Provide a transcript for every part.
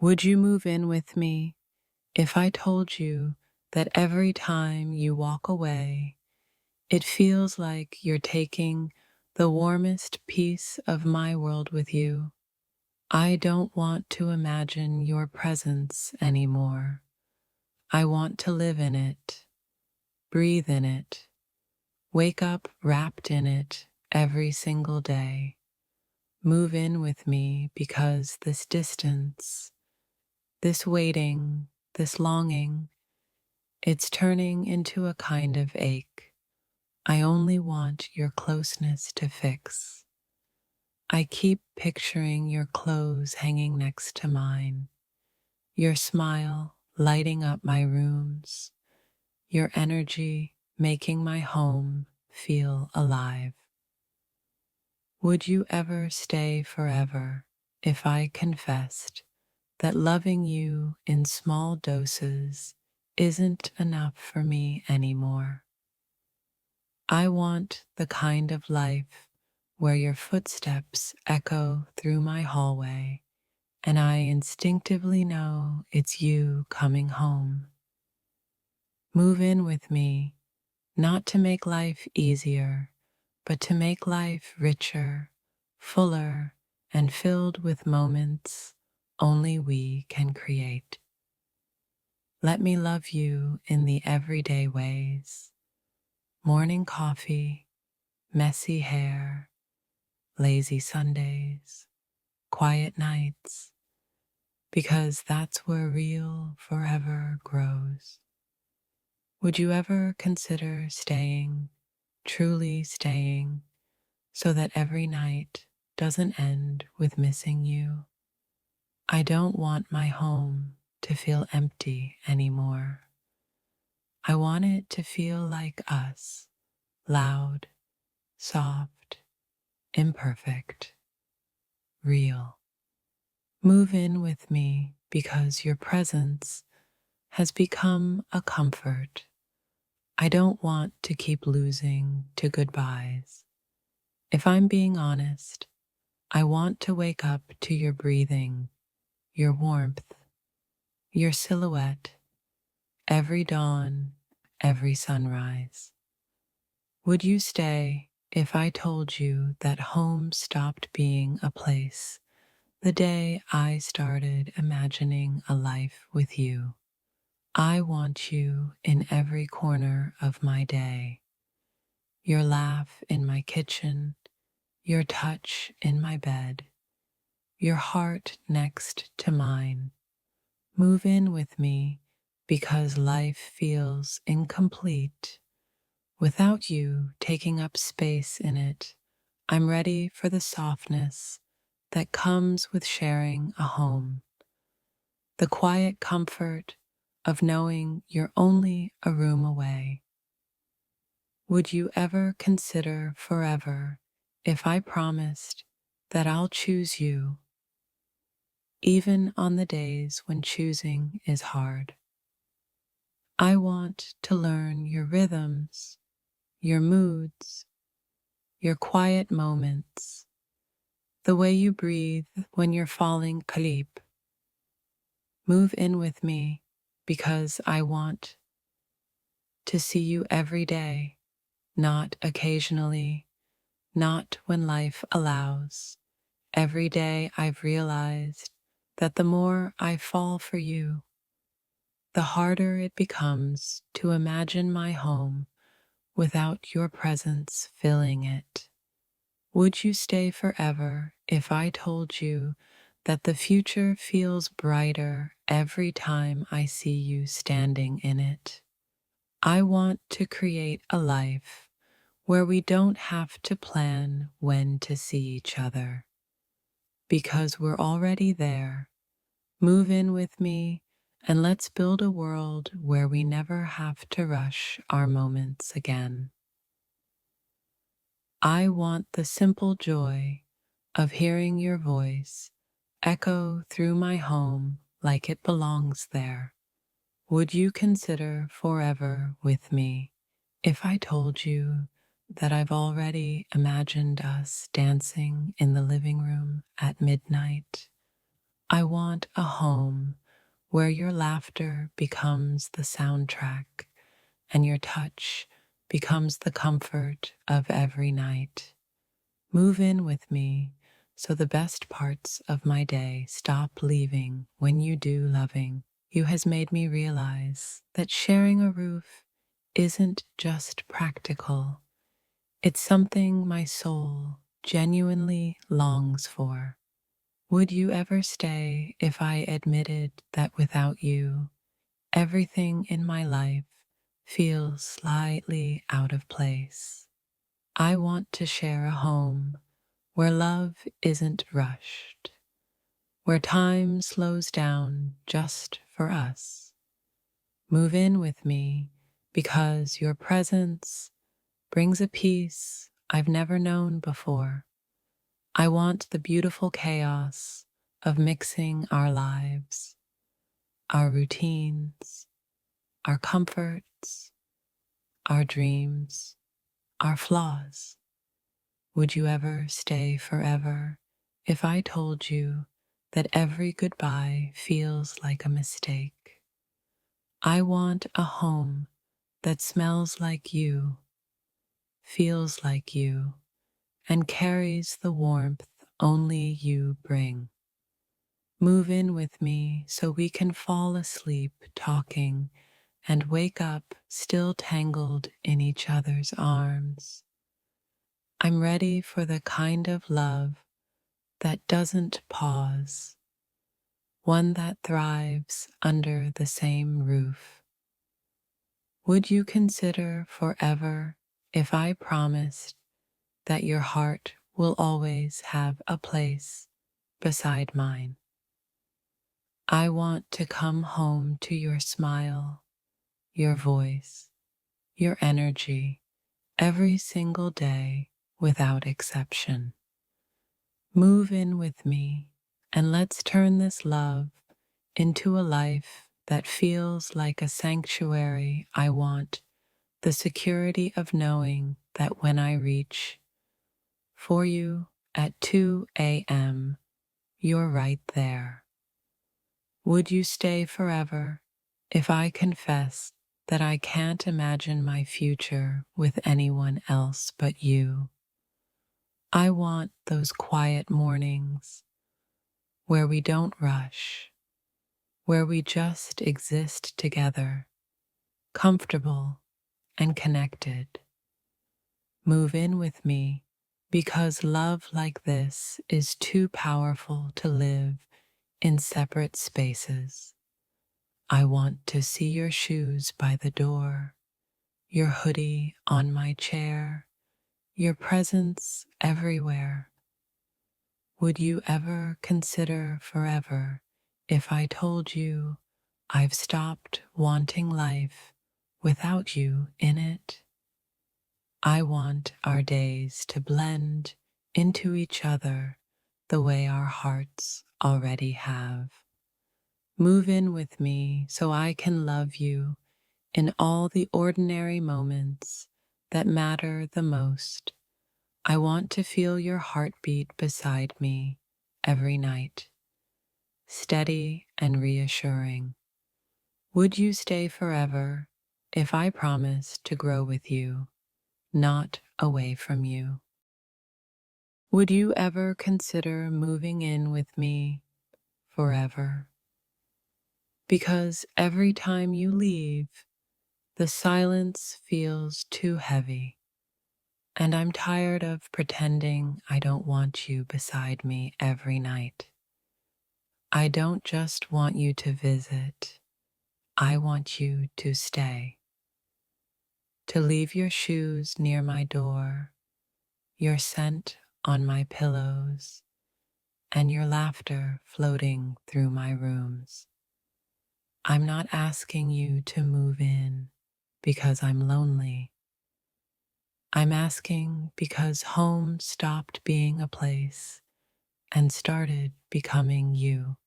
Would you move in with me if I told you that every time you walk away, it feels like you're taking the warmest piece of my world with you? I don't want to imagine your presence anymore. I want to live in it, breathe in it, wake up wrapped in it every single day. Move in with me because this distance, this waiting, this longing, it's turning into a kind of ache. I only want your closeness to fix. I keep picturing your clothes hanging next to mine, your smile lighting up my rooms, your energy making my home feel alive. Would you ever stay forever if I confessed that loving you in small doses isn't enough for me anymore? I want the kind of life where your footsteps echo through my hallway and I instinctively know it's you coming home. Move in with me, not to make life easier, but to make life richer, fuller, and filled with moments only we can create. Let me love you in the everyday ways: morning coffee, messy hair, lazy Sundays, quiet nights, because that's where real forever grows. Would you ever consider staying, truly staying, so that every night doesn't end with missing you? I don't want my home to feel empty anymore. I want it to feel like us, loud, soft, imperfect, real. Move in with me because your presence has become a comfort. I don't want to keep losing to goodbyes. If I'm being honest, I want to wake up to your breathing, your warmth, your silhouette, every dawn, every sunrise. Would you stay if I told you that home stopped being a place the day I started imagining a life with you? I want you in every corner of my day. Your laugh in my kitchen, your touch in my bed, your heart next to mine. Move in with me because life feels incomplete without you taking up space in it. I'm ready for the softness that comes with sharing a home, the quiet comfort of knowing you're only a room away. Would you ever consider forever if I promised that I'll choose you, even on the days when choosing is hard? I want to learn your rhythms, your moods, your quiet moments, the way you breathe when you're falling asleep. Move in with me because I want to see you every day, not occasionally, not when life allows. Every day I've realized that the more I fall for you, the harder it becomes to imagine my home without your presence filling it. Would you stay forever if I told you that the future feels brighter every time I see you standing in it? I want to create a life where we don't have to plan when to see each other, because we're already there. Move in with me and let's build a world where we never have to rush our moments again. I want the simple joy of hearing your voice echo through my home like it belongs there. Would you consider forever with me if I told you that I've already imagined us dancing in the living room at midnight? I want a home where your laughter becomes the soundtrack and your touch becomes the comfort of every night. Move in with me so the best parts of my day stop leaving when you do loving. You has made me realize that sharing a roof isn't just practical, it's something my soul genuinely longs for. Would you ever stay if I admitted that without you, everything in my life feels slightly out of place? I want to share a home where love isn't rushed, where time slows down just for us. Move in with me because your presence brings a peace I've never known before. I want the beautiful chaos of mixing our lives, our routines, our comforts, our dreams, our flaws. Would you ever stay forever if I told you that every goodbye feels like a mistake? I want a home that smells like you, feels like you, and carries the warmth only you bring. Move in with me so we can fall asleep talking and wake up still tangled in each other's arms. I'm ready for the kind of love that doesn't pause, one that thrives under the same roof. Would you consider forever if I promised that your heart will always have a place beside mine? I want to come home to your smile, your voice, your energy every single day without exception. Move in with me and let's turn this love into a life that feels like a sanctuary. I want the security of knowing that when I reach for you at 2 a.m., you're right there. Would you stay forever if I confess that I can't imagine my future with anyone else but you? I want those quiet mornings where we don't rush, where we just exist together, comfortable and connected. Move in with me because love like this is too powerful to live in separate spaces. I want to see your shoes by the door, your hoodie on my chair, your presence everywhere. Would you ever consider forever if I told you I've stopped wanting life without you in it? I want our days to blend into each other the way our hearts already have. Move in with me so I can love you in all the ordinary moments that matter the most. I want to feel your heartbeat beside me every night, steady and reassuring. Would you stay forever if I promised to grow with you, not away from you? Would you ever consider moving in with me forever? Because every time you leave, the silence feels too heavy, and I'm tired of pretending I don't want you beside me every night. I don't just want you to visit, I want you to stay, to leave your shoes near my door, your scent on my pillows, and your laughter floating through my rooms. I'm not asking you to move in because I'm lonely. I'm asking because home stopped being a place and started becoming you.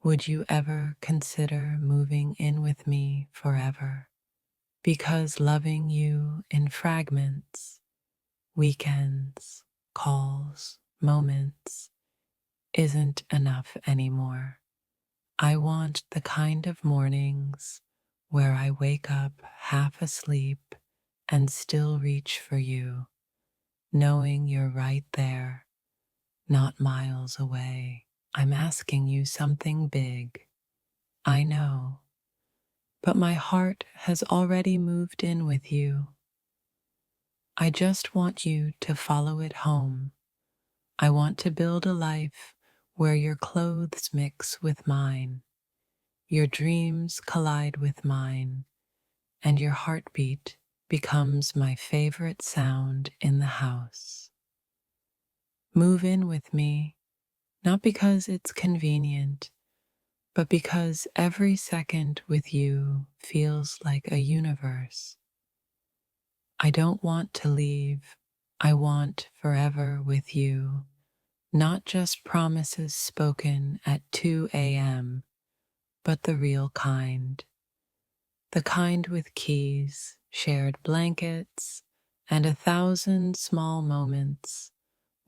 Would you ever consider moving in with me forever? Because loving you in fragments, weekends, calls, moments isn't enough anymore. I want the kind of mornings where I wake up half asleep and still reach for you, knowing you're right there, not miles away. I'm asking you something big, I know, but my heart has already moved in with you. I just want you to follow it home. I want to build a life where your clothes mix with mine, your dreams collide with mine, and your heartbeat becomes my favorite sound in the house. Move in with me, not because it's convenient, but because every second with you feels like a universe. I don't want to leave. I want forever with you, not just promises spoken at 2 a.m., but the real kind. The kind with keys, shared blankets, and 1,000 small moments.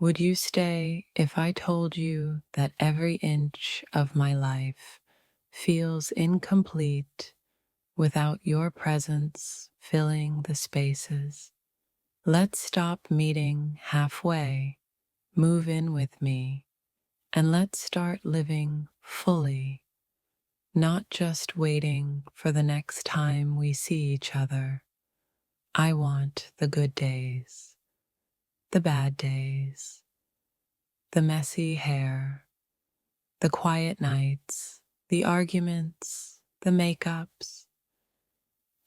Would you stay if I told you that every inch of my life feels incomplete without your presence filling the spaces? Let's stop meeting halfway, move in with me, and let's start living fully, not just waiting for the next time we see each other. I want the good days, the bad days, the messy hair, the quiet nights, the arguments, the makeups,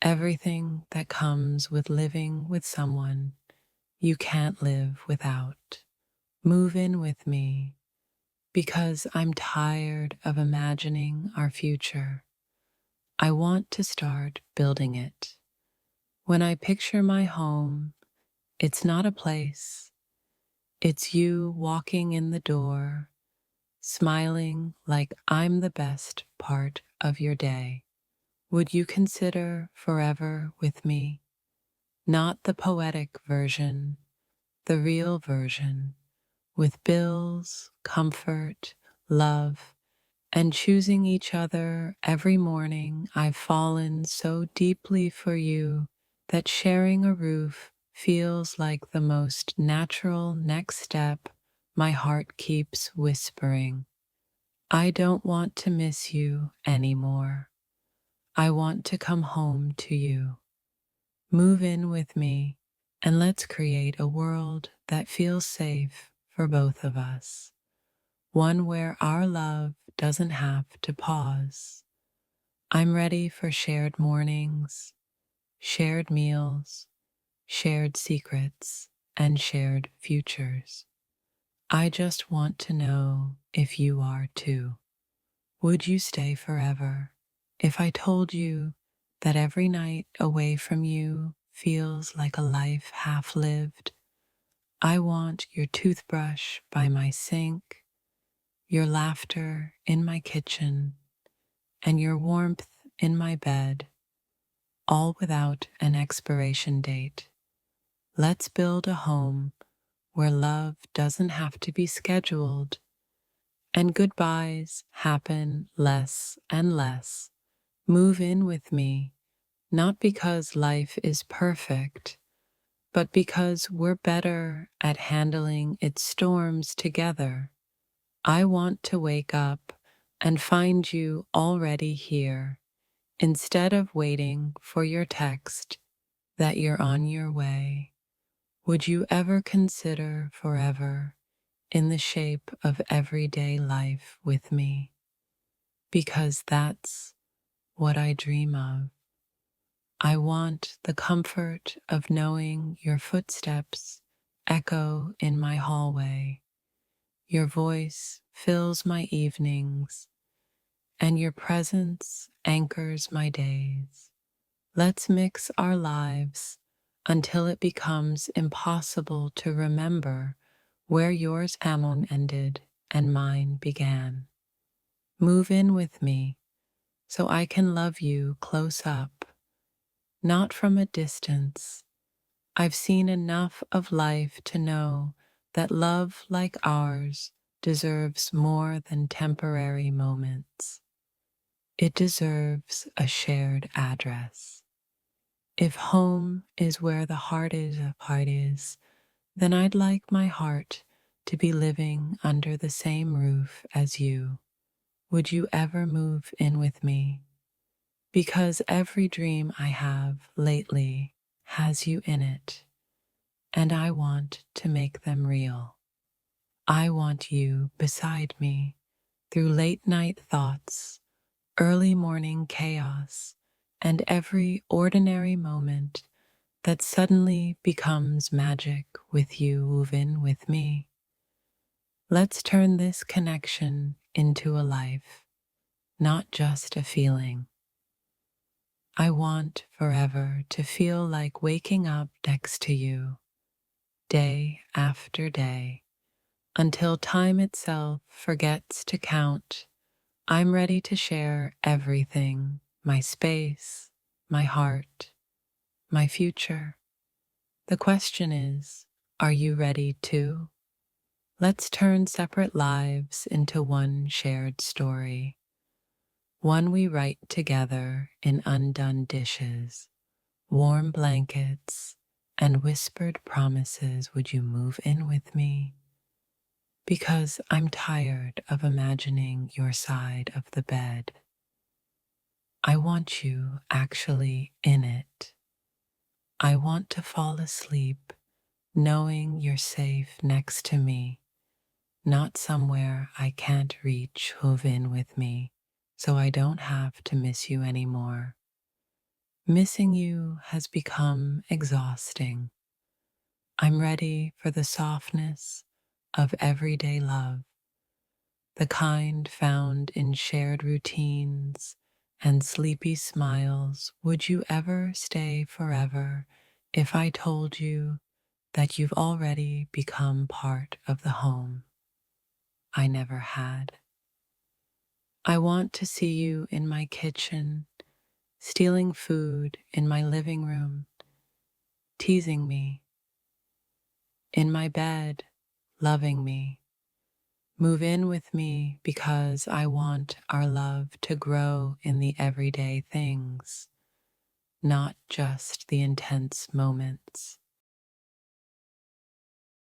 everything that comes with living with someone you can't live without. Move in with me because I'm tired of imagining our future. I want to start building it. When I picture my home, it's not a place, it's you walking in the door, smiling like I'm the best part of your day. Would you consider forever with me? Not the poetic version, the real version, with bills, comfort, love, and choosing each other every morning. I've fallen so deeply for you that sharing a roof feels like the most natural next step. My heart keeps whispering, I don't want to miss you anymore. I want to come home to you. Move in with me and let's create a world that feels safe for both of us. One where our love doesn't have to pause. I'm ready for shared mornings, shared meals, shared secrets, and shared futures. I just want to know if you are too. Would you stay forever if I told you that every night away from you feels like a life half lived? I want your toothbrush by my sink, your laughter in my kitchen, and your warmth in my bed, all without an expiration date. Let's build a home where love doesn't have to be scheduled and goodbyes happen less and less. Move in with me, not because life is perfect, but because we're better at handling its storms together. I want to wake up and find you already here, instead of waiting for your text that you're on your way. Would you ever consider forever in the shape of everyday life with me? Because that's what I dream of. I want the comfort of knowing your footsteps echo in my hallway. Your voice fills my evenings, and your presence anchors my days. Let's mix our lives until it becomes impossible to remember where yours ended and mine began. Move in with me so I can love you close up, not from a distance. I've seen enough of life to know that love like ours deserves more than temporary moments. It deserves a shared address. If home is where the heart is, then I'd like my heart to be living under the same roof as you. Would you ever move in with me? Because every dream I have lately has you in it, and I want to make them real. I want you beside me through late night thoughts, early morning chaos, and every ordinary moment that suddenly becomes magic with you woven with me. Let's turn this connection into a life, not just a feeling. I want forever to feel like waking up next to you, day after day, until time itself forgets to count. I'm ready to share everything, my space, my heart, my future. The question is, are you ready too? Let's turn separate lives into one shared story, one we write together in undone dishes, warm blankets, and whispered promises. Would you move in with me? Because I'm tired of imagining your side of the bed. I want you actually in it. I want to fall asleep knowing you're safe next to me, not somewhere I can't reach. Move in with me so I don't have to miss you anymore. Missing you has become exhausting. I'm ready for the softness of everyday love, the kind found in shared routines and sleepy smiles. Would you ever stay forever if I told you that you've already become part of the home I never had? I want to see you in my kitchen, stealing food in my living room, teasing me, in my bed, loving me. Move in with me because I want our love to grow in the everyday things, not just the intense moments.